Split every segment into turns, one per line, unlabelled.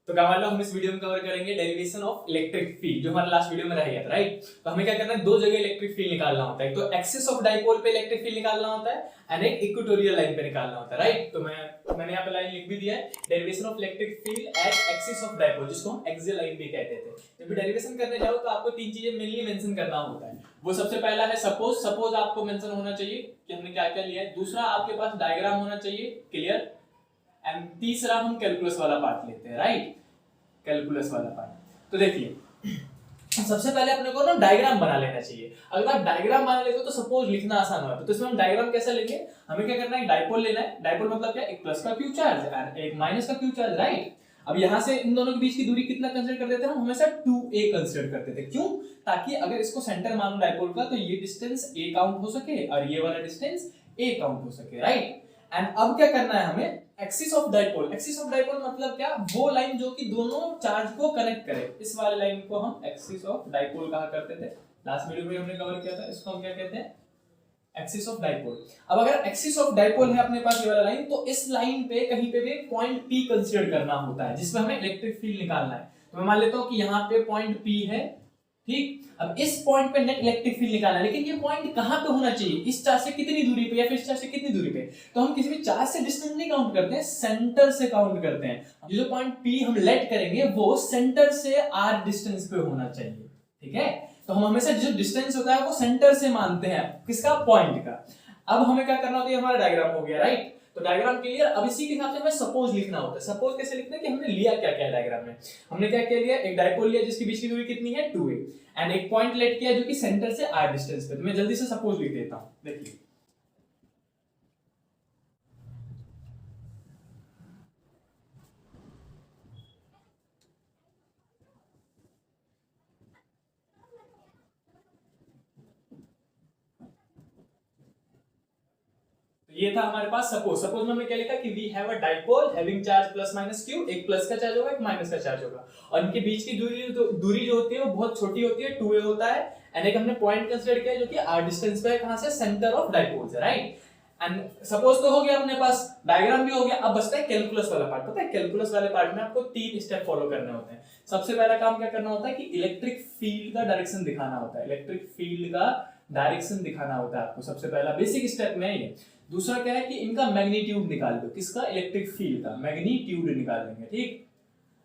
तो क्या मान लो हम इस वीडियो में कवर करेंगे डेरिवेशन ऑफ इलेक्ट्रिक फील्ड, जो हमारा लास्ट वीडियो में रह गया था, राइट। तो हमें क्या करना है, दो जगह इलेक्ट्रिक फील्ड निकालना होता है, तो एक्सिस ऑफ डाइपोल पे इलेक्ट्रिक फील्ड निकालना होता है एंड एक इक्वेटोरियल लाइन पे निकालना होता है, राइट। तो मैंने यहाँ पे लाइन लिख भी दिया है, derivation of electric field at axis of dipole, जिसको हम एक्सियल लाइन भी कहते थे। जब भी डेरिवेशन करने जाओ तो आपको तीन चीजें मेनली मेंशन करना होता है। वो सबसे पहला है सपोज आपको मेंशन होना चाहिए कि हमने क्या क्या लिया है। दूसरा आपके पास डायग्राम होना चाहिए क्लियर, एंड तीसरा हम कैलकुलस वाला पार्ट लेते हैं, राइट, कैलकुलस वाला पार्ट। तो देखिए सबसे पहले अपने को ना डायग्राम बना लेना चाहिए। अगर आप डायग्राम बना लेते हो तो सपोज लिखना आसान होगा। तो इसमें हम डायग्राम कैसे लेंगे, हमें क्या करना है, डाइपोल लेना है। डाइपोल मतलब क्या, एक प्लस का क्यू चार्ज और एक माइनस का क्यू चार्ज, राइट। अब यहाँ से इन दोनों के बीच की दूरी कितना कंसीडर कर देते हैं हम, हमेशा 2a कंसीडर करते थे। क्यों, ताकि अगर इसको सेंटर मानो डाइपोल का तो ये डिस्टेंस a काउंट हो सके और ये वाला डिस्टेंस a काउंट हो सके, राइट। एंड अब क्या करना है हमें, axis of dipole. Axis of dipole मतलब क्या, वो लाइन जो कि दोनों चार्ज को कनेक्ट करे। इस वाले लाइन को हम एक्सिस ऑफ डाइपोल कहा करते थे, लास्ट वीडियो में हमने कवर किया था। इसको हम क्या कहते हैं, एक्सिस ऑफ डाइपोल। अब अगर एक्सिस ऑफ डाइपोल है अपने पास ये वाला लाइन, तो इस लाइन पे कहीं पे भी पॉइंट P कंसीडर करना होता है, जिसमें हमें इलेक्ट्रिक फील्ड निकालना है। तो मैं मान लेता हूं कि यहाँ पे पॉइंट P है, ठीक। अब इस पॉइंट पे नेट इलेक्ट्रिक फील्ड निकालना है, लेकिन ये पॉइंट कहां पे होना चाहिए, इस चार्ज से कितनी दूरी पे या फिर इस चार्ज से कितनी दूरी पे। तो हम किसी भी चार्ज से डिस्टेंस नहीं काउंट करते हैं, सेंटर से काउंट करते हैं। जो पॉइंट P हम लेट करेंगे वो सेंटर से r डिस्टेंस पे होना चाहिए, ठीक है। तो हम हमेशा जो डिस्टेंस होता है वो सेंटर से मानते हैं, किसका, पॉइंट का। अब हमें क्या करना होता है, हमारा डायग्राम हो गया, राइट। तो डायग्राम क्लियर। अब इसी के हिसाब से हमें सपोज लिखना होता है। सपोज कैसे लिखते हैं कि हमने लिया क्या क्या डायग्राम में, हमने क्या क्या लिया, एक डाइपोल लिया जिसके बीच की दूरी कितनी है 2a, एंड एक पॉइंट लेट किया जो कि सेंटर से r डिस्टेंस पे। तो मैं जल्दी से सपोज लिख देता हूं, देखिए। ये था हमारे पास सपोज में हमने क्या लिखा कि we have a dipole having charge plus minus q, एक प्लस का चार्ज होगा एक माइनस का चार्ज होगा, और इनके बीच की दूरी जो होती है वो बहुत छोटी होती है, 2a होता है। एंड एक हमने पॉइंट कंसीडर किया जो कि r डिस्टेंस पे है, कहां से, सेंटर ऑफ डाइपोल से, राइट। एंड सपोज तो हो गया अपने पास, डायग्राम भी हो गया। अब बचता है कैलकुलस वाला पार्ट। पता है कैलकुलस वाले पार्ट में आपको 3 स्टेप फॉलो करने होते हैं। सबसे पहला काम क्या करना होता है कि इलेक्ट्रिक फील्ड का डायरेक्शन दिखाना होता है। इलेक्ट्रिक फील्ड का डायरेक्शन दिखाना होता है आपको, सबसे पहला बेसिक स्टेप में है ये। दूसरा क्या है कि इनका मैग्नीट्यूड निकाल दो, किसका, इलेक्ट्रिक फील्ड का मैग्नीट्यूड निकाल देंगे, ठीक।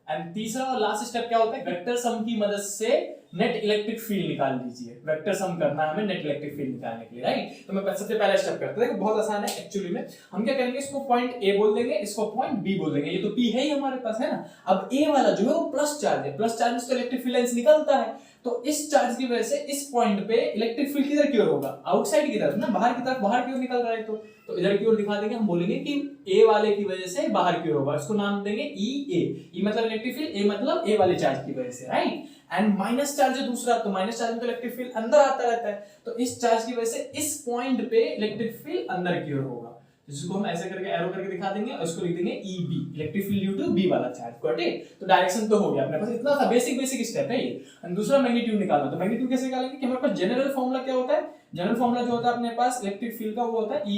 एंड तीसरा और लास्ट स्टेप क्या होता है, वेक्टर सम की मदद से नेट इलेक्ट्रिक फील्ड निकाल लीजिए। वेक्टर सम करना है हमें नेट इलेक्ट्रिक फील्ड निकालने के लिए, राइट। तो मैं सबसे पहला स्टेप करता हूं, बहुत आसान है एक्चुअली में। हम क्या करेंगे, इसको पॉइंट A बोल देंगे, इसको पॉइंट B बोल देंगे। ये तो P है ही हमारे पास, है ना। अब A वाला जो है वो प्लस चार्ज है, प्लस चार्ज से इलेक्ट्रिक फील्ड लाइंस निकलता है। तो इस चार्ज की वजह से इस पॉइंट पे इलेक्ट्रिक फील्ड किधर की ओर होगा, आउटसाइड की तरफ ना, बाहर की तरफ, बाहर की ओर निकल रहा है। तो इधर की ओर दिखा देंगे, हम बोलेंगे कि A वाले की वजह से बाहर की ओर होगा, इसको नाम देंगे EA। E मतलब इलेक्ट्रिक फील्ड, A मतलब A वाले चार्ज की वजह से, राइट। एंड माइनस चार्ज है दूसरा, तो माइनस चार्ज में तो इलेक्ट्रिक फील्ड अंदर आता रहता है, तो इस चार्ज की वजह से इस पॉइंट पे इलेक्ट्रिक फील्ड अंदर की ओर होगा, जिसको हम ऐसे करके एरो करके दिखा देंगे और इसको लिख देंगे EB, electric field due to B वाला चार्ज, गॉट इट। तो डायरेक्शन तो हो गया अपने पास, इतना था बेसिक स्टेप है ये। और दूसरा मैग्नीट्यूड निकालना। तो मैग्नीट्यूड कैसे निकालेंगे कि हमारे पास जनरल फार्मूला क्या होता है, जनरल फार्मूला जो होता है अपने पास इलेक्ट्रिक फील्ड का वो होता है E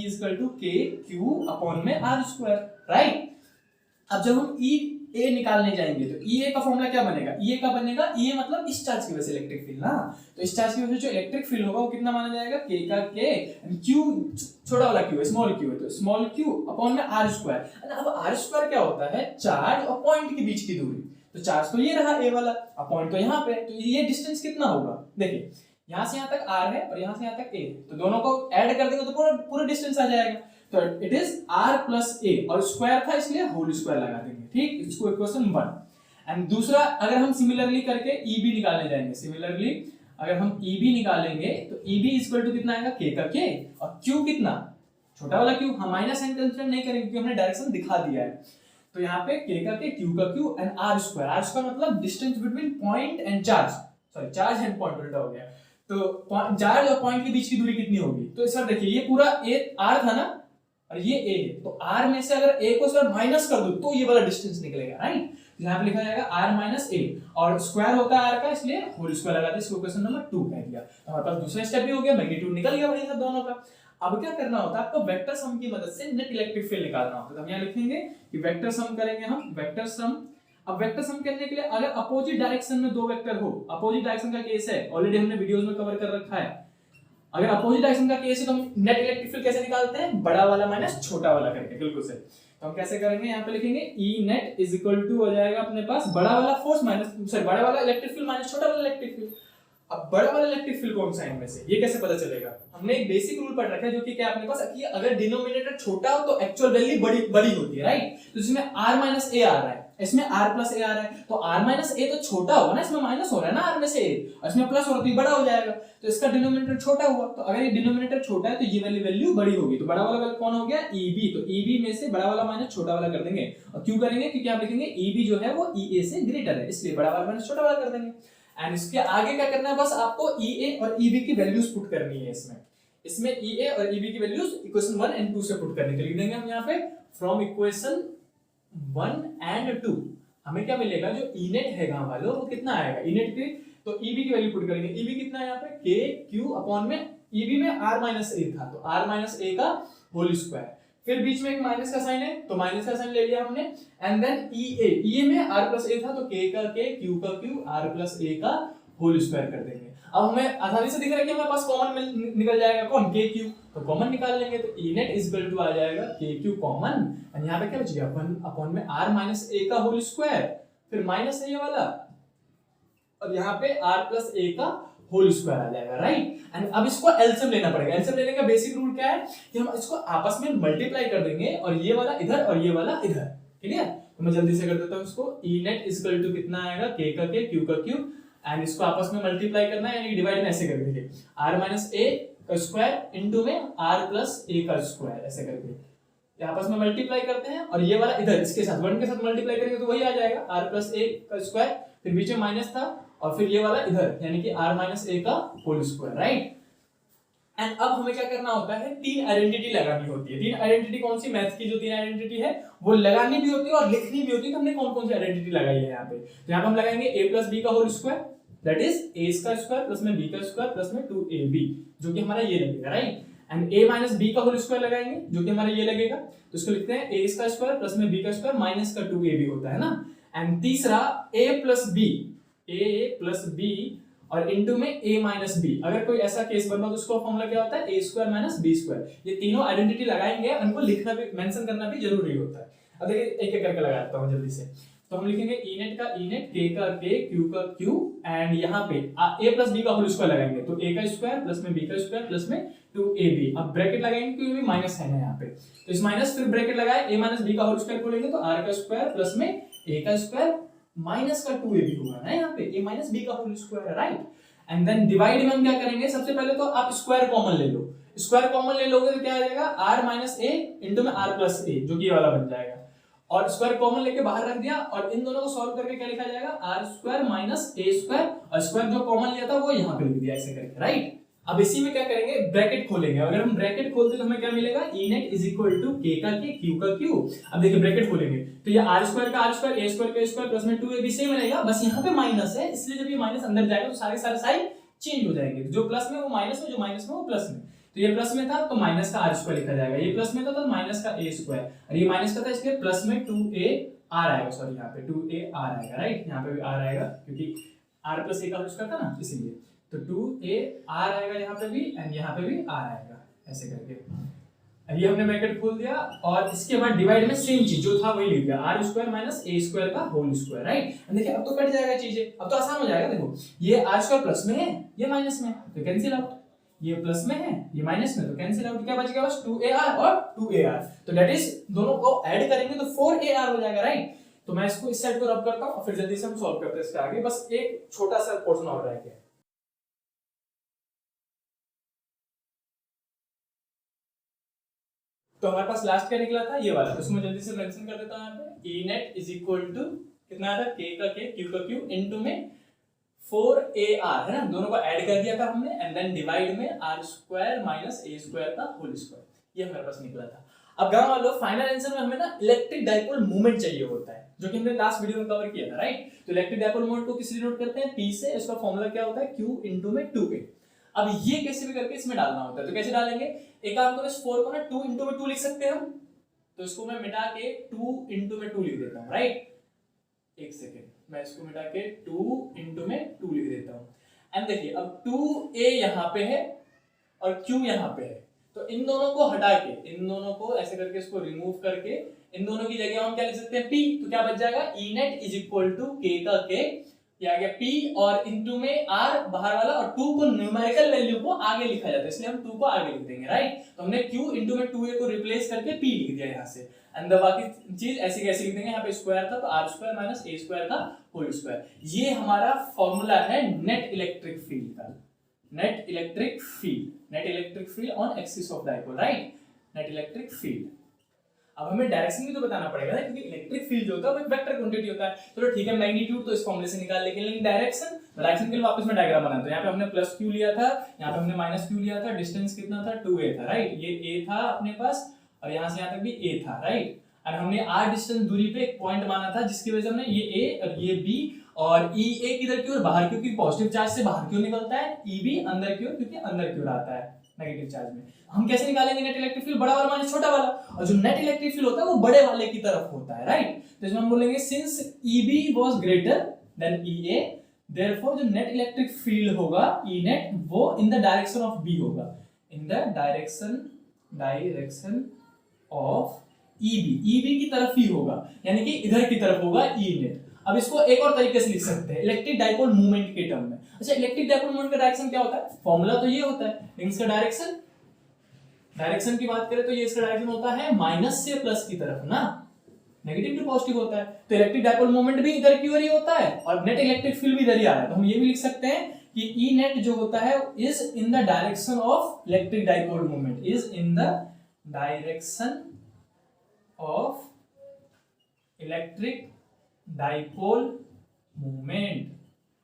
=kq/r², राइट। अब जब हम EA निकालने जाएंगे तो EA का फॉर्मूला क्या बनेगा, EA का बनेगा, EA मतलब इस चार्ज की वजह से इलेक्ट्रिक फील्ड ना, तो इस चार्ज की वजह से जो इलेक्ट्रिक फील्ड होगा वो कितना माना जाएगा, K का K, Q छोटा वाला Q है, स्मॉल Q है, तो स्मॉल Q अपॉन में r²। अब r² क्या होता है, चार्ज और पॉइंट के बीच की दूरी। तो चार्ज तो ये रहा A वाला, और पॉइंट तो यहाँ पे, तो ये डिस्टेंस कितना होगा, देखिए यहाँ से यहाँ तक r है और यहाँ से यहाँ तक A, तो दोनों को ऐड कर देंगे तो पूरा डिस्टेंस आ जाएगा। तो it is r plus a, और स्क्वायर था इसलिए होल स्क्वायर लगा देंगे, ठीक। इसको इक्वेशन 1। एंड दूसरा अगर हम सिमिलरली करके EB निकालने जाएंगे, सिमिलरली अगर हम EB निकालेंगे तो EB इक्वल टू कितना आएगा, K का K और Q कितना, छोटा वाला Q। हम माइनस साइन कंसीडर नहीं करेंगे क्योंकि हमने डायरेक्शन दिखा दिया है। तो यहाँ पे K का K, Q का Q एंड r² मतलब distance between point and charge, sorry charge and point उल्टा हो गया। तो चार्ज और पॉइंट के बीच की दूरी कितनी होगी, तो इस बार देखिए ये पूरा r था ना और ये A है, तो R में से अगर A को सर माइनस कर दो तो ये वाला डिस्टेंस निकलेगा, राइट। यहाँ पे लिखा जाएगा R माइनस A, और स्क्वायर होता है R का इसलिए होल स्क्वायर लगा दिया, इसको क्वेश्चन नंबर 2 कह दिया। तो हमारे पास दूसरा स्टेप भी हो गया, मैग्नीट्यूड निकल गया भाई सब दोनों का। अब क्या करना होता है आपको, वेक्टर सम की मदद से नेट इलेक्ट्रिक फील्ड निकालना होता है। तो हम यहाँ लिखेंगे कि वेक्टर सम करेंगे हम, वेक्टर सम अब वेक्टर सम करने के लिए अगर अपोजिट डायरेक्शन में दो वेक्टर हो, अपोजिट डायरेक्शन का केस है, ऑलरेडी हमने वीडियोस में कवर कर रखा है। अगर अपोजिट डायरेक्शन का केस है तो हम नेट इलेक्ट्रिक फील्ड कैसे निकालते हैं, बड़ा वाला माइनस छोटा वाला करके, बिल्कुल सही। तो हम कैसे करेंगे, यहाँ पे लिखेंगे ई नेट इज इक्वल टू हो जाएगा अपने पास बड़ा वाला फोर्स माइनस सॉरी बड़ा वाला इलेक्ट्रिक फील्ड माइनस छोटा वाला इलेक्ट्रिक फील्ड। अब बड़ा वाला इलेक्ट्रिक फील्ड कौन सा है इनमें से, ये कैसे पता चलेगा, हमने एक बेसिक रूल पढ़ रखा है जो कि क्या अपने पास कि अगर डिनोमिनेटर छोटा हो तो एक्चुअल वैल्यू बड़ी बड़ी होती है, राइट। तो इसमें r माइनस ए आ रहा है, इसमें r प्लस ए आ रहा है, तो r माइनस ए तो छोटा होगा ना, इसमें माइनस हो रहा है ना r में से a, और इसमें प्लस हो रहा है तो ये बड़ा हो जाएगा, तो इसका डिनोमिनेटर छोटा हुआ। तो अगर ये डिनोमिनेटर छोटा है तो ये वाली वैल्यू बड़ी होगी, तो बड़ा वाला वैल्यू कौन हो गया, eb। तो eb में से बड़ा वाला माइनस छोटा वाला कर देंगे, और क्यों करेंगे, क्योंकि आप लिखेंगे eb जो है वो ea से ग्रेटर है, इसलिए बड़ा वाला माइनस छोटा वाला कर देंगे। एंड इसके आगे क्या करना है, बस आपको EA और EB की वैल्यूज पुट करनी है इसमें EA और EB की वैल्यूज इक्वेशन 1 एंड 2 से पुट करने के लिए लिख देंगे हम यहाँ पे फ्रॉम इक्वेशन 1 एंड 2 हमें क्या मिलेगा, जो E नेट है गांव वालों वो कितना आएगा, E नेट की तो EB की वैल्यू पुट करेंगे, EB कितना है यहाँ पे KQ अपॉन में EB में r माइनस a था तो r माइनस a का होल स्क्वायर, फिर बीच में एक माइनस का साइन है तो माइनस का साइन ले लिया हमने, एंड देन EA में r प्लस a था तो k का k q का q r प्लस a का होल स्क्वायर कर देंगे। अब हमें आसानी से दिख रहा है कि हमारे पास कॉमन निकल जाएगा, कौन k q, तो कॉमन निकाल लेंगे तो E net is equal to आ जाएगा k q कॉमन, एंड यहाँ पे क्या बच गया 1 अपॉन में r माइनस a का होल स्क्वायर, फिर माइनस है ये वाला, और यहाँ पे r प्लस a का होल स्क्वायर आ जाएगा, राइट। एंड अब इसको एलसीएम लेना पड़ेगा, एलसीएम लेने का बेसिक रूल क्या है कि हम इसको आपस में मल्टीप्लाई कर देंगे, और ये वाला इधर और ये वाला इधर, क्लियर। तो मैं जल्दी से कर देता हूं इसको, E net is equal to कितना आएगा, k का k q का q, एंड इसको आपस में मल्टीप्लाई करना है, यानी डिवाइड में ऐसे कर देंगे r माइनस a का स्क्वायर इनटू में r प्लस a का स्क्वायर, ऐसे करके आपस में मल्टीप्लाई करते हैं, और ये वाला इधर इसके साथ 1 के साथ मल्टीप्लाई करेंगे तो वही आ जाएगा r प्लस a का स्क्वायर, फिर बीच में माइनस था और फिर ये वाला इधर यानी कि r माइनस a का होल स्क्वायर, राइट। एंड अब हमें क्या करना होता है, तीन आइडेंटिटी लगानी होती है। तीन आइडेंटिटी कौन सी, मैथ की जो तीन आइडेंटिटी है वो लगानी भी होती है और लिखनी भी होती है। तो हमने कौन कौन सी आइडेंटिटी लगाई है यहाँ पे, तो यहाँ पे हम लगाएंगे a प्लस b का whole square, that is a का स्क्वायर प्लस में b का स्क्वायर प्लस में 2ab, जो कि हमारा ये लगेगा, right. And a minus b का होल स्क्वायर लगाएंगे जो कि हमारा ये लगेगा, तो इसको लिखते हैं a का स्क्वायर प्लस में b का स्क्वायर माइनस का 2ab होता है ना। एंड तीसरा a प्लस b और इनटू में a माइनस b, अगर कोई ऐसा केस बना तो उसका फॉर्मूला क्या होता है, a square minus b square. ये तीनों आइडेंटिटी लगाएंगे, उनको लिखना भी मेंशन करना भी जरूरी होता है। अब देखिए एक एक करके लगाता हूं जल्दी से। तो हम लिखेंगे E नेट का E नेट, k का k, q का q, एंड यहाँ पे a प्लस b का होल स्क्वायर लगाएंगे तो a का स्क्वायर प्लस में b का स्क्वायर प्लस में 2ab। अब ब्रैकेट लगाएंगे क्योंकि माइनस है ना यहाँ पे, तो इस माइनस फिर ब्रैकेट लगाए a माइनस b का होल स्क्वायर खोलेंगे तो r का स्क्वायर प्लस में a का स्क्वायर माइनस का 2ab होगा ना यहाँ पे, a माइनस b का whole square, right. And then divide में हम क्या करेंगे, सबसे पहले तो आप स्क्वायर कॉमन ले लो, स्क्वायर कॉमन ले लोगे तो क्या आ जाएगा r माइनस a इनटू में r प्लस a, जो कि ये वाला बन जाएगा, और स्क्वायर कॉमन लेके बाहर रख दिया, और इन दोनों को सॉल्व करके क्या लिखा जाएगा, r square minus a square, और स्क्वायर जो कॉमन लिया था वो यहाँ पे लिख दिया ऐसे करके, राइट। अब इसी में क्या करेंगे, ब्रैकेट खोलेंगे। अगर हम ब्रैकेट खोलते तो हमें क्या मिलेगा, E net is equal to k का k, q का q। अब देखिए ब्रैकेट खोलेंगे तो ये r स्क्वायर का r स्क्वायर, a स्क्वायर का स्क्वायर प्लस में 2ab सेम रहेगा, बस यहाँ पे माइनस है, इसलिए जब ये माइनस अंदर जाएगा तो सारे सारे साइन चेंज हो जाएंगे, जो प्लस में वो माइनस में, जो माइनस में वो प्लस में। तो ये प्लस में था तो माइनस का r स्क्वायर लिखा जाएगा, ये प्लस में था तो माइनस का a स्क्वायर, और ये माइनस का था इसलिए प्लस में 2a r आएगा, सॉरी यहाँ पे 2a r आएगा, राइट। यहाँ पे भी r आएगा क्योंकि r प्लस a का होल स्क्वायर था ना, इसीलिए तो 2a r आएगा यहाँ पे भी, एंड यहाँ पे भी r आएगा, ऐसे करके। ये हमने ब्रैकेट खोल दिया, और इसके बाद डिवाइड में सेम चीज जो था वही लिख दिया, r square minus a square का होल स्क्वायर, राइट। देखिए अब तो कट जाएगा चीजें, अब तो आसान हो जाएगा। देखो ये r स्क्वायर प्लस में है, ये माइनस में है तो कैंसिल आउट, ये प्लस में है ये माइनस में तो कैंसिल आउट, क्या बच गया बस 2ar और 2ar, तो दैट इज दोनों को ऐड करेंगे तो 4ar हो जाएगा, राइट। तो मैं इसको इस साइड को रब करता हूं और फिर जल्दी से हम सॉल्व करते हैं इसके आगे, बस एक छोटा सा पोर्शन और रह गया। तो हमारे पास लास्ट क्या निकला था, ये वाला, तो इसको मैं जल्दी से मेंशन कर देता हूं यहाँ पे। E net is equal to कितना आता है, k का k, q का q इनटू में 4ar है ना, दोनों को ऐड कर दिया था हमने, एंड देन डिवाइड में r square minus a square का होल स्क्वायर, ये हमारे पास निकला था। अब गांव वालों फाइनल आंसर में हमें ना इलेक्ट्रिक डाइपोल मोमेंट चाहिए होता है, जो कि हमने लास्ट वीडियो में कवर किया था, राइट। तो इलेक्ट्रिक डाइपोल मोमेंट को किससे डिनोट करते हैं, p से, इसका फॉर्मूला क्या होता है, q इनटू में 2a। अब ये कैसे भी करके इसमें डालना होता है, तो कैसे डालेंगे, एक काम करो इस 4 को ना 2 इनटू में 2 लिख सकते हैं हम, तो इसको मैं मिटा के 2 इनटू में 2 लिख देता हूं, राइट। एक सेकेंड, मैं इसको मिटा के 2 इंटू में 2 लिख देता हूँ। एंड देखिए अब 2a यहाँ पे है और q यहाँ पे है, तो इन दोनों को हटा के, इन दोनों को ऐसे करके इसको रिमूव करके इन दोनों की जगह हम क्या लिख सकते हैं p, तो क्या बच जाएगा E net is equal to k का k, ये आ गया p और इनटू में r बाहर वाला, और 2 को न्यूमेरिकल वैल्यू को आगे लिखा जाता है इसलिए हम 2 को आगे लिख देंगे, राइट। तो हमने q इनटू में 2a को रिप्लेस करके p लिख दिया यहाँ से, एंड बाकी चीज ऐसे कैसे लिख देंगे, यहाँ पे स्क्वायर था तो r square minus a square का होल स्क्वायर। ये हमारा फॉर्मूला है नेट इलेक्ट्रिक फील्ड का, net electric field, net electric field on axis of dipole, right, net electric field. अब हमें डायरेक्शन भी तो बताना पड़ेगा ना, क्योंकि इलेक्ट्रिक फील्ड जो होता है वो एक वेक्टर क्वांटिटी होता है। चलो ठीक है, मैग्नीट्यूड तो इस फॉर्मूले से निकाल लेकिन डायरेक्शन, डायरेक्शन के लिए वापस में डायग्राम बनाता हूं। यहाँ पे हमने प्लस q लिया था, यहाँ पे हमने माइनस q लिया था, डिस्टेंस कितना था 2a था, राइट, ये a था अपने पास और यहाँ से यहाँ तक भी a था, राइट। और हमने r डिस्टेंस दूरी पे एक पॉइंट माना था जिसकी वजह से हमने ये a और ये b और e a किधर की ओर बाहर की ओर, क्योंकि पॉजिटिव चार्ज से बाहर की ओर निकलता है, e b अंदर की ओर क्योंकि अंदर की ओर आता है नेगेटिव चार्ज में। हम कैसे निकालेंगे नेट इलेक्ट्रिक फील्ड, बड़ा वाला माइनस छोटा वाला, और जो नेट इलेक्ट्रिक फील्ड होता है वो बड़े वाले की तरफ होता है, राइट। तो इसमें हम बोलेंगे since EB was greater than EA, therefore जो नेट इलेक्ट्रिक फील्ड होगा E net वो in the direction of B होगा, in the direction of EB की तरफ ही होगा, यानी कि इधर की तरफ होगा E net। अब इसको एक और तरीके से लिख सकते हैं इलेक्ट्रिक डाइपोल मूवमेंट के टर्म में। अच्छा, इलेक्ट्रिक डाइपोल मूवमेंट का डायरेक्शन क्या होता है, फॉर्मूला तो ये होता है, लेकिन इसका डायरेक्शन की बात करें तो ये इसका डायरेक्शन होता है माइनस से प्लस की तरफ ना, नेगेटिव टू पॉजिटिव होता है। तो इलेक्ट्रिक डाइपोल मूवमेंट भी इधर की ओर ही होता है और नेट इलेक्ट्रिक फील्ड भी इधर ही आ रहा है, तो हम ये भी लिख सकते हैं कि E net जो होता है is in the direction of electric dipole movement, is in the direction of electric dipole movement,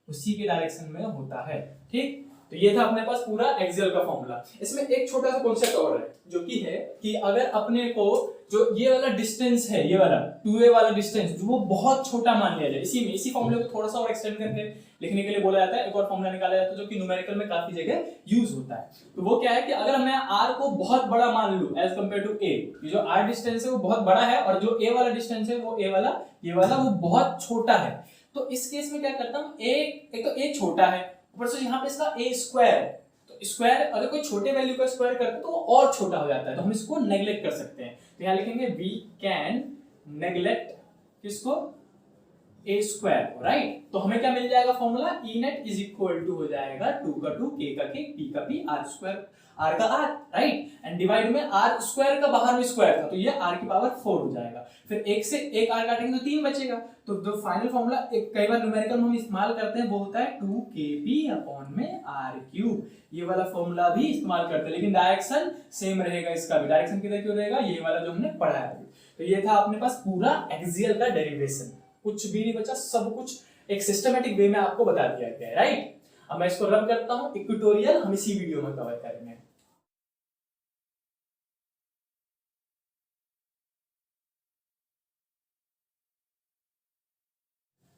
उसी के डायरेक्शन में होता है, ठीक। तो ये था अपने पास पूरा एक्सियल का फॉर्मूला। इसमें एक छोटा सा कॉन्सेप्ट और है जो कि है कि अगर अपने को जो ये वाला डिस्टेंस है, ये वाला 2a वाला डिस्टेंस जो वो बहुत छोटा मान लिया जाए, इसी फॉर्मूले को थोड़ा सा और एक्सटेंड करके लिखने के लिए बोला जाता है, एक और फॉर्मूला निकाला जाता है जो कि न्यूमेरिकल में काफी जगह यूज होता है। तो वो क्या है कि अगर मैं r को बहुत बड़ा मान लूं एज कंपेयर टू a, ये जो r डिस्टेंस है वो बहुत बड़ा है और जो a वाला डिस्टेंस है वो ये वाला वो बहुत छोटा है, तो इस केस में क्या करता हूं, एक तो a छोटा है, ऊपर से यहाँ पे इसका a स्क्वायर है, तो स्क्वायर अगर कोई छोटे वैल्यू का स्क्वायर करते तो वो और छोटा हो जाता है, तो हम इसको नेग्लेक्ट कर सकते हैं। तो यहाँ लिखेंगे वी कैन नेग्लेक्ट किसको, a स्क्वायर, राइट। तो हमें क्या मिल जाएगा formula, E net is equal to हो जाएगा 2 का 2, k का k, p का p, r स्क्वायर r का r, राइट, एंड डिवाइड में r स्क्वायर का बाहर में स्क्वायर था तो ये r की पावर 4 हो जाएगा, फिर एक से एक r काटेंगे तो 3 बचेगा। तो जो फाइनल फॉर्मूला एक कई बार न्यूमेरिकल में हम इस्तेमाल करते हैं वो होता है 2kp अपॉन में r क्यूब, ये वाला फॉर्मूला भी इस्तेमाल करते हैं, लेकिन डायरेक्शन सेम रहेगा, इसका भी डायरेक्शन किधर क्यों रहेगा, ये वाला जो हमने पढ़ा है अभी। तो ये था अपने पास पूरा एक्सियल का डेरिवेशन, कुछ भी नहीं बचा, सब कुछ एक सिस्टमैटिक वे में आपको बता दिया गया है, राइट। अब मैं इसको रन करता हूं, इक्वेटोरियल हम इसी वीडियो में कवर करेंगे।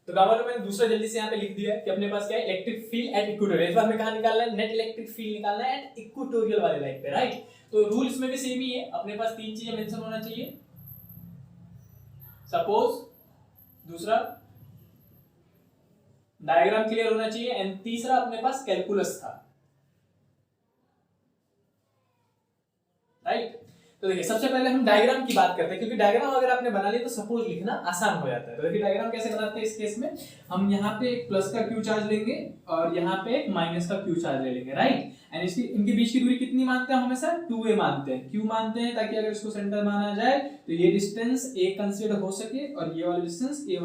तो गामा तो मैंने दूसरा जल्दी से यहाँ पे लिख दिया है कि अपने पास क्या है, इलेक्ट्रिक फील्ड एट इक्वेटोरियल। इस बार हमें कहां निकालना है, नेट इलेक्ट्रिक फील्ड निकालना है एट इक्वेटोरियल वाले लाइन पे, राइट। तो रूल इसमें भी सेम ही है, अपने पास 3 चीजें मेंशन होना चाहिए, सपोज, दूसरा डायग्राम क्लियर होना चाहिए, एंड तीसरा अपने पास कैलकुलस था, राइट। तो देखिए सबसे पहले हम डायग्राम की बात करते हैं, क्योंकि डायग्राम अगर आपने बना लिया तो सपोज लिखना आसान हो जाता है। तो देखिए डायग्राम कैसे बनाते हैं इस केस में, हम यहाँ पे एक प्लस का क्यू चार्ज लेंगे और यहाँ पे एक माइनस का क्यू चार्ज ले लेंगे, राइट। एंड इसकी इनके बीच की दूरी कितनी मानते हैं, हम हमेशा 2a मानते हैं, क्यों मानते हैं, ताकि अगर इसको सेंटर माना जाए तो ये डिस्टेंस a कंसीडर हो सके और ये वाला डिस्टेंस a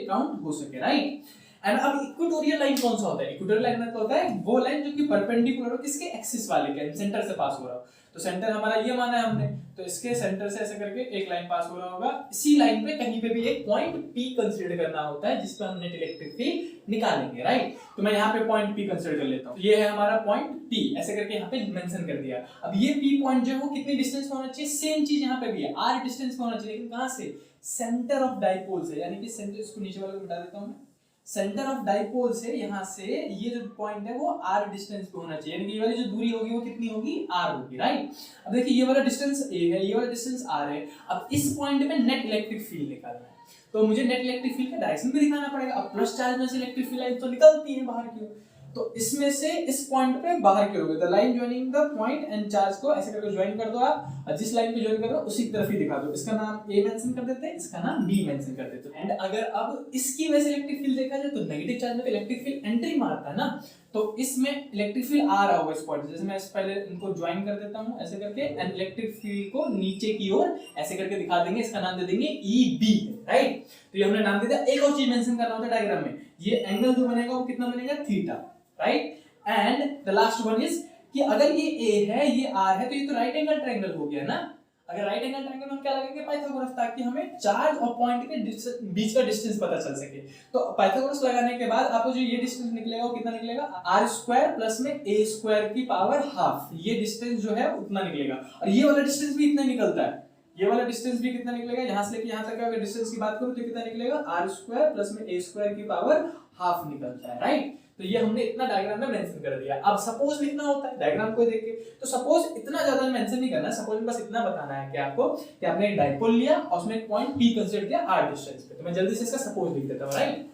काउंट हो सके, राइट। एंड अब इक्वेटोरियल लाइन कौन सा होता है, इक्वेटोरियल लाइन मतलब होता है वो लाइन जो कि परपेंडिकुलर हो किसके, एक्सिस वाले के, सेंटर से पास हो रहा हो। तो सेंटर हमारा ये माना है हमने, तो इसके सेंटर से ऐसे करके एक लाइन पास हो रहा होगा, इसी लाइन पे कहीं पे भी एक पॉइंट P कंसीडर करना होता है जिस पे हम नेट इलेक्ट्रिक फील्ड निकालेंगे, राइट। तो मैं यहाँ पे पॉइंट P कंसीडर कर लेता हूँ, ये है हमारा पॉइंट P, ऐसे करके यहाँ पे मेंशन कर दिया। अब ये P पॉइंट जो है वो कितनी डिस्टेंस पे होना चाहिए, सेम चीज यहाँ पे भी है, r डिस्टेंस पे होना चाहिए, लेकिन कहाँ से, सेंटर ऑफ डाइपोल से, यानी कि सेंटर, इसको नीचे वाले को मिटा देता हूँ मैं, सेंटर ऑफ डाइपोल से यहाँ से ये जो पॉइंट है वो r डिस्टेंस पे होना चाहिए, यानी कि ये वाली जो दूरी होगी वो कितनी होगी, r होगी, राइट। अब देखिए ये वाला डिस्टेंस a है, ये वाला डिस्टेंस r है। अब इस पॉइंट पे नेट इलेक्ट्रिक फील्ड निकालना है, तो मुझे नेट इलेक्ट्रिक फील्ड का डायरेक्शन भी दिखाना पड़ेगा। अब प्लस चार्ज में से इलेक्ट्रिक फील्ड लाइन तो निकलती है बाहर की ओर, तो इसमें से इस पॉइंट पे बाहर की ओर होगी, the line joining the point and charge को ऐसे करके ज्वाइन कर दो आप, और जिस लाइन पे ज्वाइन कर रहे हो उसी की तरफ ही दिखा दो। इसका नाम ए मेंशन कर देते हैं, इसका नाम बी मेंशन कर देते हैं। एंड अगर अब इसकी वजह से इलेक्ट्रिक फील्ड देखा जाए तो नेगेटिव चार्ज में तो इलेक्ट्रिक फील्ड एंट्री मारता है ना, तो इसमें इलेक्ट्रिक फील्ड आ रहा होगा इस पॉइंट से। जैसे मैं पहले इनको ज्वाइन कर देता हूं ऐसे करके, एंड इलेक्ट्रिक फील्ड को नीचे की ओर ऐसे करके दिखा देंगे, इसका नाम दे देंगे ईबी, राइट। तो ये हमने नाम दे दिया। एक और चीज मेंशन करना होता है डायग्राम में, ये एंगल जो बनेगा वो कितना बनेगा, theta, right. And the last one is कि अगर ये ए है ये आर है तो ये तो राइट एंगल ट्रायंगल हो गया ना। अगर राइट एंगल ट्रायंगल में हम क्या लगाएंगे, पाइथागोरस, ताकि हमें चार्ज और पॉइंट के बीच का डिस्टेंस पता चल सके। तो पाइथागोरस लगाने के बाद आपको जो ये डिस्टेंस निकलेगा वो कितना निकलेगा, आर स्क्वायर प्लस में ए स्क्वायर की पावर हाफ, ये डिस्टेंस जो है उतना निकलेगा। और ये वाला डिस्टेंस भी इतना निकलता है, ये वाला डिस्टेंस भी कितना निकलेगा, यहां से लेके यहां तक अगर डिस्टेंस की बात करूं तो कितना निकलेगा, आर स्क्वायर प्लस में ए स्क्वायर की पावर हाफ निकलता है, राइट। तो ये हमने इतना डायग्राम में मेंशन कर दिया। अब सपोज लिखना होता है डायग्राम को देख के, तो सपोज इतना ज्यादा मेंशन नहीं करना, सपोज में बस इतना बताना है कि आपको कि आपने एक डायपोल लिया और उसमें एक पॉइंट पी कंसीडर किया आर डिस्टेंस पे। तो मैं जल्दी से इसका सपोज लिख देता हूं, राइट।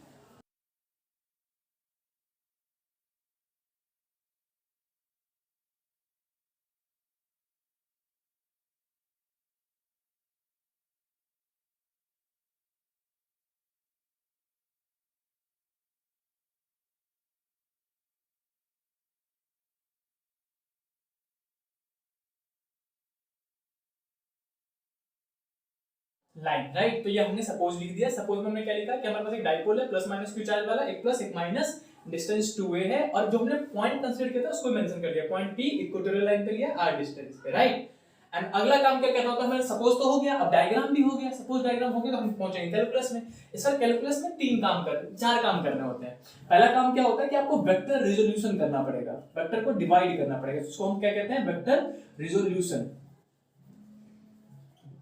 Line, right. तो ये हमने सपोज लिख दिया। सपोज में हमने क्या लिखा कि हमारे पास एक डायपोल है प्लस माइनस क्यू चार्ज वाला, एक प्लस एक माइनस, डिस्टेंस 2a है, और जो हमने पॉइंट कंसीडर किया था उसको मेंशन कर दिया, पॉइंट p इक्वेटोरियल लाइन पे लिया r डिस्टेंस पे, राइट। एंड अगला काम क्या करना होता है हमें, सपोज तो हो गया, अब डायग्राम भी हो गया। सपोज डायग्राम हो गया तो हम पहुंचेंगे कैलकुलस में। इसका कैलकुलस में चार काम करने होते हैं। पहला काम क्या होता है कि आपको वेक्टर रिजोल्यूशन करना पड़ेगा, वेक्टर को डिवाइड करना पड़ेगा, उसको हम क्या कहते हैं, वेक्टर रिजोल्यूशन।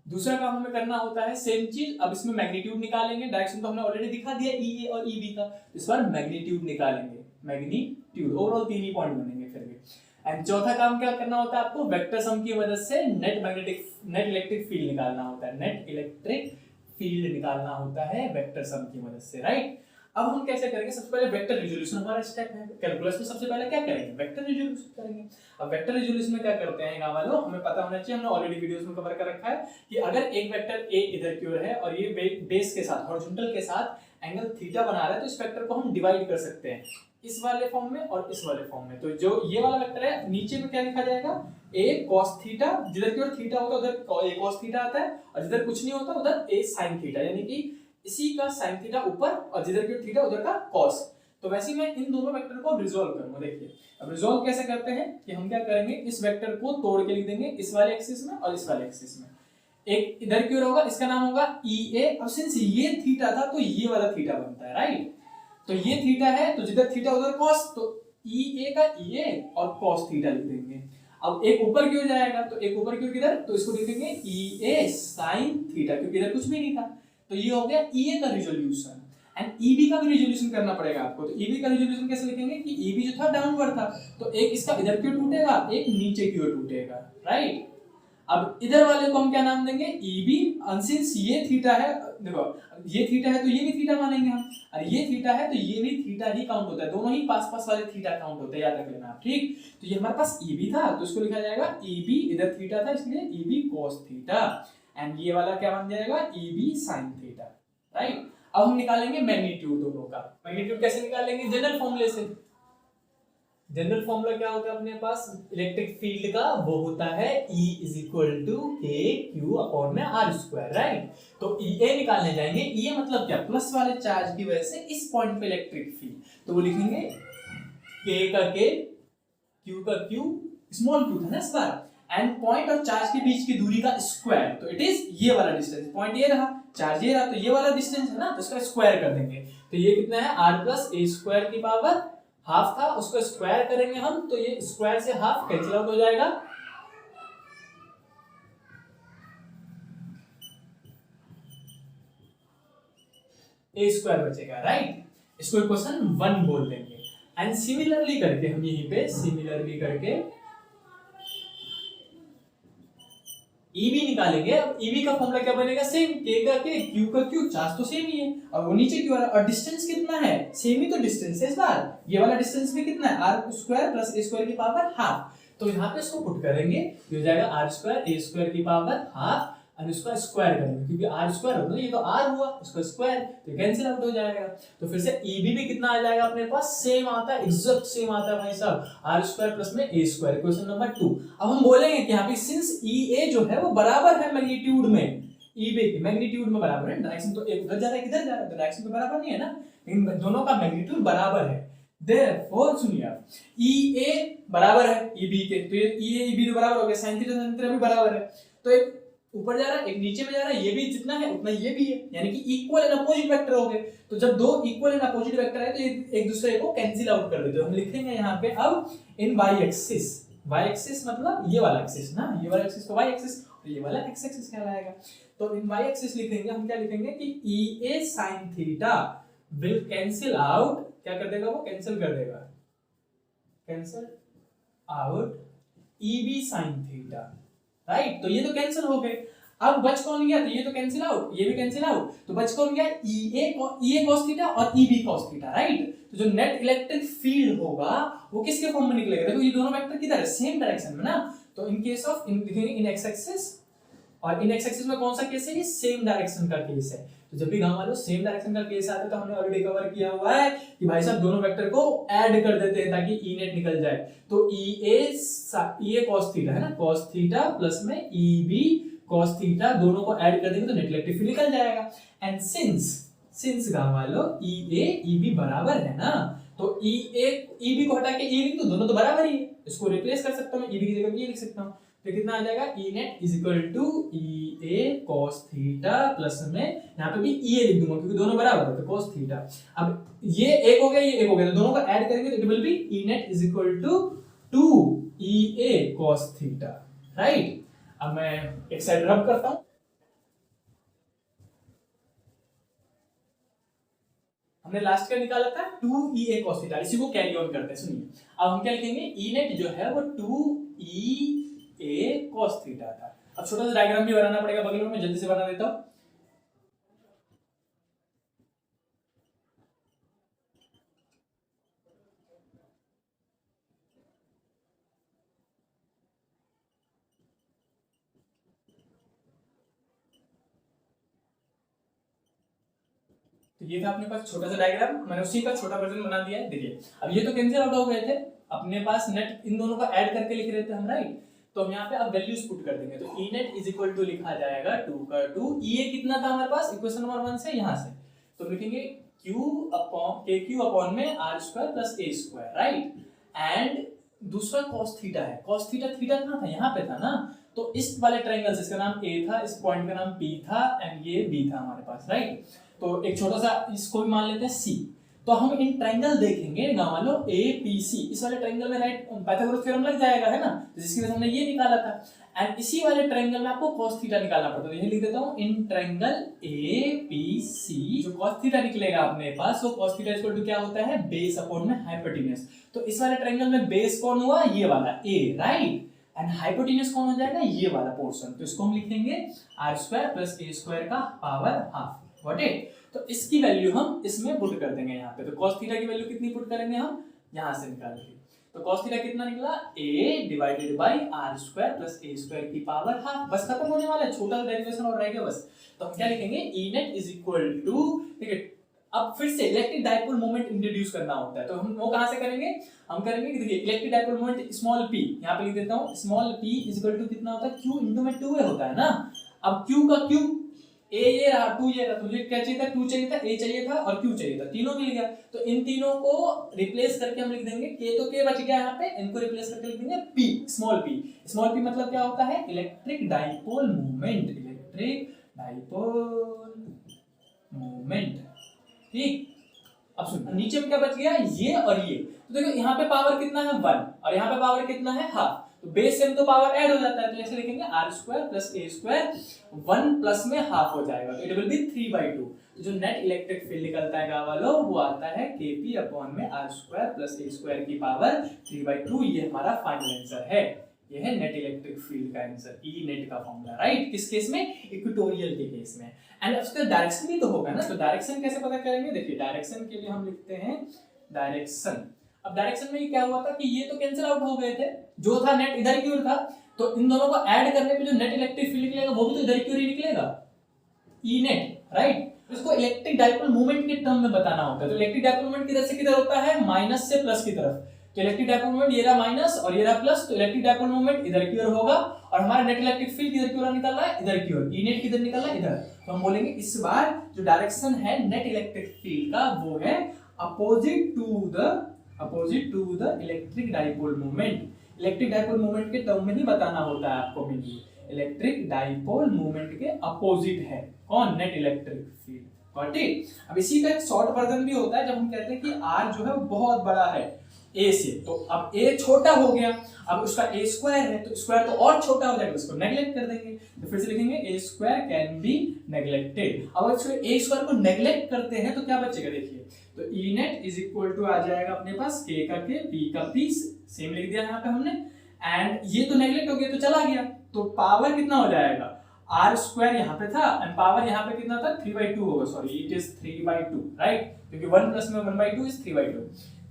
दूसरा काम हमें करना होता है सेम चीज, अब इसमें मैग्नीट्यूड निकालेंगे। डायरेक्शन तो हमने ऑलरेडी दिखा दिया ई ए और ई बी का, इस बार मैग्नीट्यूड निकालेंगे, मैग्नीट्यूड। ओवरऑल 3 ही पॉइंट बनेंगे फिर भी। एंड चौथा काम क्या करना होता है आपको, वेक्टर सम की मदद से नेट इलेक्ट्रिक फील्ड निकालना होता है, नेट इलेक्ट्रिक फील्ड निकालना होता है वेक्टर सम की मदद से, राइट। अब हम कैसे करेंगे, सबसे पहले वेक्टर रिजोल्यूशन हमारा स्टेप है। कैलकुलस में सबसे पहले क्या करेंगे, वेक्टर रिजोल्यूशन करेंगे। अब वेक्टर रिजोल्यूशन में क्या करते हैं गाँव वालों, हमें पता होना चाहिए, हमने ऑलरेडी वीडियोस में कवर कर रखा है कि अगर एक वेक्टर ए इधर की ओर है और ये बेस के साथ हॉरिजॉन्टल के साथ एंगल थीटा बना रहा है, तो इस वेक्टर को हम डिवाइड कर सकते हैं इस वाले फॉर्म में और इस वाले फॉर्म में। तो जो ये वाला वेक्टर है नीचे में क्या लिखा जाएगा, a cos थीटा, जिधर की ओर थीटा होता है उधर a cos थीटा आता है, और जिधर कुछ नहीं होता उधर a sin थीटा, यानी कि इसी का sin थीटा ऊपर और जिधर की ओर थीटा उधर का cos। तो वैसे मैं इन दोनों वेक्टर को रिजॉल्व करूंगा। देखिए अब रिजॉल्व कैसे करते हैं कि हम क्या करेंगे, इस वेक्टर को तोड़ के लिख देंगे इस वाले एक्सिस में और इस वाले एक्सिस में। एक इधर की ओर होगा, इसका नाम होगा EA, और सिंस ये थीटा था तो ये वाला थीटा बनता है, राइट। तो ये थीटा है तो जिधर थीटा उधर cos, तो EA का EA और cos थीटा लिख देंगे। अब एक ऊपर की ओर जाएगा तो एक ऊपर की ओर किधर, तो इसको लिख देंगे EA sin थीटा, क्योंकि इधर कुछ भी नहीं था। तो ये हो गया EA का रिजोल्यूशन। एंड EB का भी रिजोल्यूशन करना पड़ेगा आपको। तो EB का रिजोल्यूशन कैसे लिखेंगे कि EB जो था डाउनवर्ड था, तो एक इसका इधर की ओर टूटेगा, एक नीचे की ओर टूटेगा, राइट। अब इधर वाले को हम क्या नाम देंगे, EB, सिंस ये थीटा है, देखो ये थीटा है तो ये भी थीटा मानेंगे हम, और ये थीटा है तो ये भी थीटा ही काउंट होता है, दोनों ही पास पास वाले थीटा काउंट होते हैं, याद रख लेना आप, ठीक। तो ये हमारे पास EB था तो इसको लिखा जाएगा EB, इधर थीटा था इसलिए EB cos थीटा, एंड ये वाला क्या बन जाएगा EB sin थीटा, राइट। अब हम निकालेंगे मैग्नीट्यूड दोनों का। मैग्नीट्यूड कैसे निकालेंगे, जनरल फॉर्मूले से। जनरल फॉर्मूला क्या होता है अपने पास इलेक्ट्रिक फील्ड का, वो होता है E इज इक्वल टू के क्यू अपॉन में आर स्क्वायर, राइट। तो EA निकालने जाएंगे, EA मतलब क्या, प्लस वाले चार्ज की वजह से इस पॉइंट पे इलेक्ट्रिक फील्ड, तो वो लिखेंगे K का K, Q का Q, स्मॉल q था ना इस बार, एंड पॉइंट और चार्ज के बीच की दूरी का स्क्वायर, तो इट इज ये वाला डिस्टेंस, पॉइंट ये रहा, चार्ज ये रहा, तो ये वाला डिस्टेंस है ना, तो इसका स्क्वायर कर देंगे। तो ये कितना है, r प्लस a स्क्वायर की पावर हाफ था, उसको स्क्वायर करेंगे हम, तो ये स्क्वायर से हाफ कैंसिल आउट हो जाएगा, a स्क्वायर बचेगा, राइट। इसको इक्वेशन 1 बोल देंगे। एंड सिमिलरली करके हम यहीं पे सिमिलरली करके ईबी निकालेंगे। अब ईबी का फॉर्मूला क्या बनेगा, सेम, के का के, क्यू का क्यू, चार्ज तो सेम ही है और वो नीचे क्यू आ रहा है और डिस्टेंस कितना है, सेम ही तो डिस्टेंस है इस बार। ये वाला डिस्टेंस भी कितना है, R square plus A square की पावर हाफ। तो यहाँ पे इसको पुट करेंगे, ये हो जाएगा आर स्क्वायर ए स्क्वायर की पावर हाफ और इसका स्क्वायर करेंगे क्योंकि आर स्क्वायर होगा, ये तो आर हुआ, इसका स्क्वायर तो कैंसिल आउट हो जाएगा। तो फिर से ईबी भी कितना आ जाएगा अपने पास, सेम आता है, एग्जैक्ट सेम आता है भाई साहब, आर स्क्वायर प्लस में ए स्क्वायर। Question number 2। अब हम बोलेंगे कि यहाँ पे सिंस ई ए जो है वो बराबर है मैग्नीट्यूड में, ईबी की मैग्नीट्यूड में बराबर है, डायरेक्शन तो एक उधर जा रहा है किधर जा रहा है, तो डायरेक्शन तो बराबर नहीं है ना, लेकिन दोनों का मैग्नीट्यूड बराबर है। देयरफॉर सुनिए आप, ईए बराबर है ईबी के, तो ये ईए ईबी तो बराबर हो गया, sin थीटा sin थीटा भी बराबर है, तो एक ऊपर जा रहा है एक नीचे में जा रहा है, ये भी जितना है उतना ये भी है, यानी कि इक्वल एंड अपोजिट वेक्टर हो गए। तो जब दो इक्वल एंड अपोजिट वेक्टर है तो ये एक दूसरे को कैंसिल आउट कर देते हैं। हम लिखेंगे यहाँ पे अब इन वाई एक्सिस, वाई एक्सिस मतलब ये वाला एक्सिस ना, ये वाला एक्सिस को वाई एक्सिस और ये वाला एक्स एक्सिस कहलाएगा। तो इन वाई एक्सिस लिखेंगे हम, क्या लिखेंगे कि E A sine theta will cancel out, क्या कर देगा वो, कैंसिल कर देगा, cancel out EB sine theta, right. तो ये तो कैंसिल हो गए। अब बच कौन गया, तो ये तो कैंसिल आउट, ये भी कैंसिल आउट, तो बच कौन गया, ईए cos थीटा और ईबी cos थीटा, राइट। तो जो नेट इलेक्ट्रिक फील्ड होगा वो किसके फॉर्म में निकलेगा, देखो ये दोनों वेक्टर किधर है, सेम डायरेक्शन में ना। तो in case of in x axis और इन एक्स एक्सिस में कौन सा केस है, ये सेम डायरेक्शन का केस है। तो जब भी गांव वालों सेम डायरेक्शन का केस आता है तो हमने ऑलरेडी कवर किया हुआ है कि भाई साहब दोनों वेक्टर को ऐड कर देते हैं ताकि ई नेट निकल जाए। तो ई ए cos थीटा है ना, cos थीटा प्लस में ई बी cos थीटा, दोनों को ऐड कर देंगे तो नेट इलेक्ट्रिक फील्ड निकल जाएगा। एंड सिंस गांव वालों ई ए ई बी बराबर है ना, तो ई ए ई बी को हटा के ई लिख दो, दोनों तो बराबर ही है, इसको रिप्लेस कर सकता हूं मैं, ई बी की जगह ये लिख सकता हूं। तो कितना आ जाएगा, E net is equal to E A cos theta plus में यहाँ पे भी ई ए लिख दूंगा क्योंकि दोनों बराबर है, तो cos थीटा। अब ये एक हो गया, ये एक हो गया, तो दोनों को ऐड करेंगे तो it will be E net is equal to 2 E A cos theta, right. अब मैं एक साइड रब करता हूं, हमने लास्ट का निकाला था 2 ई ए cos थीटा, इसी को कैरी ऑन करते हैं। सुनिए अब हम क्या लिखेंगे, ई नेट जो है वो 2 ई ए cos थीटा था। अब छोटा सा डायग्राम भी बनाना पड़ेगा बगल में, मैं जल्दी से बना देता हूं। तो ये था अपने पास छोटा सा डायग्राम, मैंने उसी का छोटा वर्जन बना दिया है। देखिए अब ये तो कैंसिल आउट हो गए थे, अपने पास नेट इन दोनों का ऐड करके लिख रहे थे हम, राइट। तो हम यहाँ पे अब वैल्यूज पुट कर देंगे, तो ई नेट इज इक्वल टू लिखा जाएगा 2 का 2, ई ए कितना था हमारे पास इक्वेशन नंबर 1 से, यहाँ से तो लिखेंगे q अपॉन के क्यू अपॉन में R square plus A square, right. And दूसरा cos थीटा है, cos थीटा, थीटा कहाँ था, यहाँ पे था ना, तो इस वाले ट्रायंगल से इसका नाम a था, इस पॉइंट का नाम b था एंड ये b था हमारे पास, राइट। तो एक छोटा सा इसको भी मान लेते हैं c। तो हम इन ट्रायंगल देखेंगे गांव वालों APC, इस वाले ट्रायंगल में राइट पाइथागोरस थ्योरम लग जाएगा है ना, तो जिसकी वजह से हमने ये निकाला था। एंड इसी वाले ट्रायंगल में आपको cos थीटा निकालना पड़ता है, तो ये लिख देता हूं इन ट्रायंगल APC, जो cos थीटा निकलेगा अपने पास वो cos थीटा इक्वल टू क्या होता है, बेस अपॉन में हाइपोटेन्यूज। तो इस वाले ट्रायंगल में बेस कौन हुआ, ये वाला a, राइट, एंड हाइपोटेन्यूज कौन हो जाएगा, ये वाला पोर्शन। तो इसको हम लिख देंगे r square plus a square का पावर हाफ, व्हाट इट। तो इसकी वैल्यू हम इसमें पुट कर देंगे यहाँ पे, तो cos थीटा की वैल्यू कितनी पुट करेंगे हम, यहाँ से निकाल के। तो cos थीटा कितना निकला, a divided by r square plus a square की पावर हाफ। बस खत्म होने वाला है, छोटा सा डेरिवेशन और रह गया बस। तो हम क्या लिखेंगे, e net is equal to, ठीक है। अब फिर से इलेक्ट्रिक डाइपोल मोमेंट इंट्रोड्यूस करना होता है, तो हम वो कहां से करेंगे, हम करेंगे कि देखिए electric dipole moment small p, यहाँ पे लिख देता हूँ small p is equal to कितना होता है, q इनटू में 2a होता है ना। अब q का q, a ये रहा, 2 ये रहा, तुझे क्या चाहिए था, 2 चाहिए था, a चाहिए था और q चाहिए था, तीनों मिल गया। तो इन तीनों को रिप्लेस करके हम लिख देंगे k, तो k बच गया यहाँ पे, इनको रिप्लेस करके लिख देंगे p, small p। Small p मतलब क्या होता है, electric dipole moment, electric dipole moment, ठीक। अब सुन नीचे में क्या बच गया, ये और ये। तो देखो यहाँ पे पावर कितना है 1 और यहाँ पे पावर कितना है हाफ, तो बेस से तो पावर ऐड हो जाता है, तो ऐसे लिखेंगे r square plus a square 1 plus में हाफ हो जाएगा, तो इट विल बी 3/2। तो जो नेट इलेक्ट्रिक फील्ड निकलता है वालों वो आता है kp अपॉन में r square plus a square की पावर 3/2। ये हमारा फाइनल आंसर है। ये है नेट इलेक्ट्रिक फील्ड का आंसर, ई नेट का फॉर्मूला, राइट। किस केस में? इक्वेटोरियल के केस में। एंड उसका डायरेक्शन भी तो होगा ना, तो डायरेक्शन कैसे पता करेंगे? देखिए डायरेक्शन के लिए हम लिखते हैं डायरेक्शन। अब डायरेक्शन में क्या हुआ था कि ये तो कैंसिल आउट हो गए थे, जो था नेट इधर की ओर था, तो इन दोनों को ऐड करने पे जो नेट इलेक्ट्रिक फील्ड निकलेगा वो भी तो इधर की ओर ही निकलेगा, ई नेट, राइट। इसको इलेक्ट्रिक डाइपोल मोमेंट के टर्म में बताना होता है। तो इलेक्ट्रिक डाइपोल मोमेंट किधर से किधर होता है? माइनस से प्लस की तरफ। तो इलेक्ट्रिक डाइपोल मोमेंट ये रहा माइनस और ये रहा प्लस, तो इलेक्ट्रिक डाइपोल मोमेंट इधर की ओर होगा और हमारा नेट इलेक्ट्रिक फील्ड किधर की ओर निकल रहा है? इधर की ओर। ई नेट किधर निकल रहा है? इधर। तो हम बोलेंगे इस बार जो डायरेक्शन है नेट इलेक्ट्रिक फील्ड का वो है opposite to the electric dipole moment. Electric dipole moment के टर्म में ही बताना होता है आपको मेनली। इलेक्ट्रिक डाइपोल मोमेंट के अपोजिट है कौन? Net electric field. Got it? अब इसी का एक शॉर्ट वर्जन भी होता है जब हम कहते हैं कि r जो है वो बहुत बड़ा है a से, तो अब a छोटा हो गया, अब उसका a स्क्वायर है, तो स्क्वायर तो और छोटा हो जाएगा, उसको नेग्लेक्ट कर देंगे। तो फिर से लिखेंगे a square can be neglected. अब अगर a स्क्वायर को नेग्लेक्ट करते हैं तो क्या बचेगा? देखिए तो ई नेट इज इक्वल टू आ जाएगा अपने पास k का k, p का p, सेम लिख दिया यहाँ पे हमने। एंड ये तो नेग्लेक्ट हो गया तो चला गया, तो पावर कितना हो जाएगा? आर स्क्वायर यहाँ पे था एंड पावर यहाँ पे कितना था? 3/2 होगा, सॉरी इट इज 3/2, राइट, क्योंकि 1 प्लस में 1/2 इज 3/2,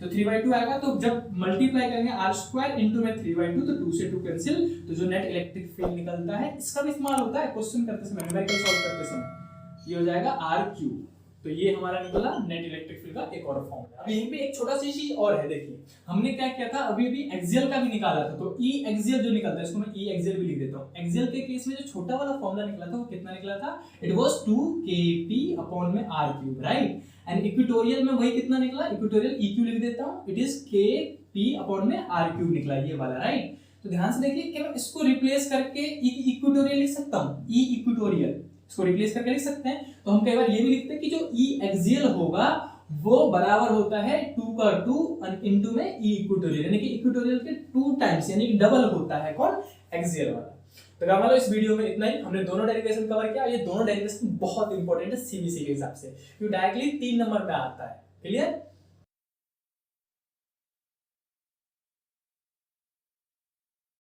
तो 3/2 आएगा। तो जब मल्टीप्लाई करेंगे आर स्क्वायर इंटू में 3/2 तो 2 से 2 कैंसिल, तो जो नेट इलेक्ट्रिक फील्ड निकलता है इसका भी इस्तेमाल होता है क्वेश्चन करते समय, न्यूमेरिकल सॉल्व करते समय। ये हो जाएगा आर क्यूब। तो ये हमारा निकला नेट इलेक्ट्रिक फील्ड का एक और फॉर्मूला। अब यहीं पे एक छोटा सी चीज और है, देखिए हमने क्या किया था अभी एक्सियल का भी निकाला था, तो ई एक्सियल जो निकलता है इसको मैं ई एक्सियल भी लिख देता हूं। एक्सियल के केस में जो छोटा वाला फॉर्मूला निकला था वो कितना निकला था? इट वाज 2kp अपॉन में r cube, right. And equatorial में वही कितना निकला? इक्वेटोरियल eq लिख देता हूं, इट इज kp अपॉन में r क्यूब निकला ये वाला, राइट। तो ध्यान से देखिए कि मैं इसको रिप्लेस करके इक्वेटोरियल लिख सकता हूं, ई इक्वेटोरियल इसको रिप्लेस करके लिख सकते हैं। तो हम कई बार ये भी लिखते हैं कि जो ई एक्सियल होगा वो बराबर होता है 2 का 2 इनटू में ई इक्वेटोरियल, यानी कि इक्वेटोरियल के 2 टाइम्स, यानी कि डबल होता है कौन? एक्सियल वाला। तो क्या मतलब इस वीडियो में इतना ही, हमने दोनों डेरिवेशन कवर किया। ये दोनों डेरिवेशन बहुत इंपॉर्टेंट है सीबीसी के हिसाब से, क्योंकि डायरेक्टली 3 नंबर पे आता है। क्लियर?